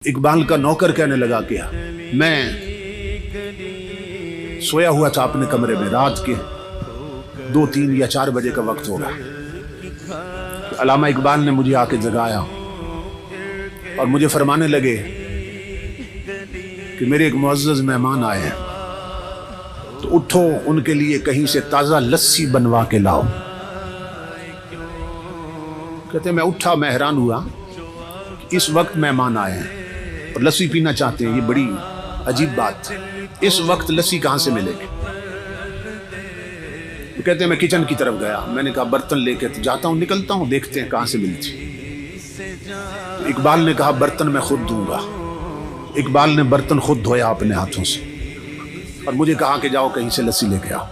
इकबाल का नौकर कहने लगा कि मैं सोया हुआ था अपने कमरे में, रात के 2, 3 या 4 बजे का वक्त होगा। अल्लामा इकबाल ने मुझे आके जगाया और मुझे फरमाने लगे कि मेरे एक मुअज़्ज़ज़ मेहमान आए हैं, तो उठो, उनके लिए कहीं से ताज़ा लस्सी बनवा के लाओ। कहते मैं उठा, मैं हैरान हुआ इस वक्त मेहमान आए हैं और लस्सी पीना चाहते हैं, ये बड़ी अजीब बात। इस वक्त लस्सी कहाँ से मिलेगी? तो कहते हैं मैं किचन की तरफ गया, मैंने कहा बर्तन लेके तो जाता हूँ, निकलता हूँ, देखते हैं कहाँ से मिलती। तो इकबाल ने कहा बर्तन मैं खुद दूंगा। इकबाल ने बर्तन खुद धोया अपने हाथों से और मुझे कहा कि जाओ कहीं से लस्सी लेके आओ।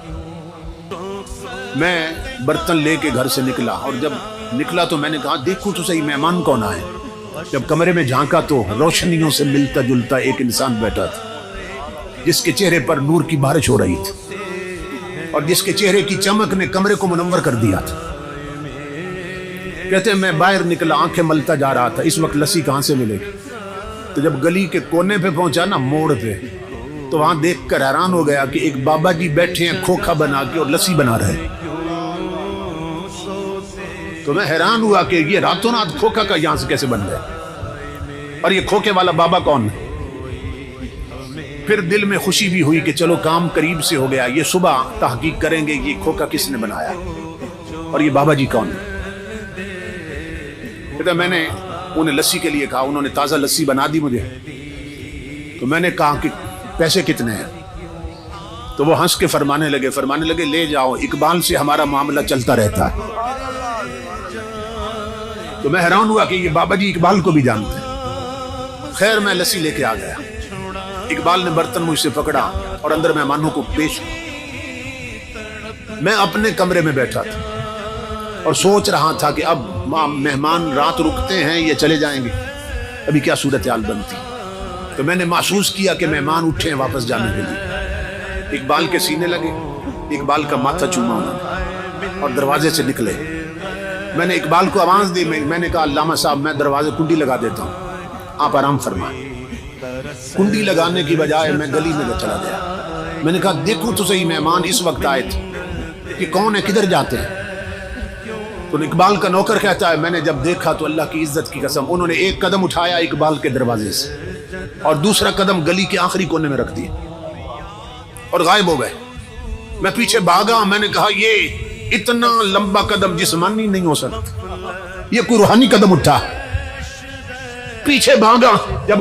मैं बर्तन लेके घर से निकला और जब निकला तो मैंने कहा देखूं तो सही मेहमान कौन आए। जब कमरे में झांका तो रोशनियों से मिलता जुलता एक इंसान बैठा था, जिसके चेहरे पर नूर की बारिश हो रही थी और जिसके चेहरे की चमक ने कमरे को मुनव्वर कर दिया था। कहते हैं मैं बाहर निकला, आंखें मलता जा रहा था, इस वक्त लस्सी कहां से मिलेगी। तो जब गली के कोने पे पहुंचा ना, मोड़ पे, तो वहां देखकर हैरान हो गया कि एक बाबा जी बैठे हैं खोखा बना के और लस्सी बना रहे हैं। तो मैं हैरान हुआ कि ये रातों रात खोखा का यहां से कैसे बन गया और ये खोखे वाला बाबा कौन है। फिर दिल में खुशी भी हुई कि चलो काम करीब से हो गया, ये सुबह तहकीक करेंगे ये खोखा किसने बनाया और ये बाबा जी कौन है। तो मैंने उन्हें लस्सी के लिए कहा, उन्होंने ताज़ा लस्सी बना दी मुझे। तो मैंने कहा कि पैसे कितने हैं? तो वो हंस के फरमाने लगे ले जाओ, इकबाल से हमारा मामला चलता रहता है। तो मैं हैरान हुआ कि ये बाबा जी इकबाल को भी जानते हैं। खैर मैं लस्सी लेके आ गया। इकबाल ने बर्तन मुझसे पकड़ा और अंदर मेहमानों को पेश। मैं अपने कमरे में बैठा था और सोच रहा था कि अब मेहमान रात रुकते हैं या चले जाएंगे, अभी क्या सूरत हाल बनती। तो मैंने महसूस किया कि मेहमान उठे हैं वापस जाने के लिए। इकबाल के सीने लगे, इकबाल का माथा चूमा उन्होंने और दरवाजे से निकले। मैंने इकबाल को आवाज़ दी, मैंने कहा अल्लामा साहब मैं दरवाजे कुंडी लगा देता हूँ, आप आराम फरमाएं। कुंडी लगाने की बजाय मैं गली में चला गया। मैंने कहा देखो तो सही मेहमान इस वक्त आए थे, कि कौन है, किधर जाते हैं। तो इकबाल का नौकर कहता है मैंने जब देखा तो अल्लाह की इज्जत की कसम, उन्होंने एक कदम उठाया इकबाल के दरवाजे से और दूसरा कदम गली के आखिरी कोने में रख दिया और गायब हो गए। मैं पीछे भागा, मैंने कहा ये इतना लंबा कदम जिस्मानी नहीं हो सकता, ये कोई रूहानी कदम उठा। पीछे भागा, जब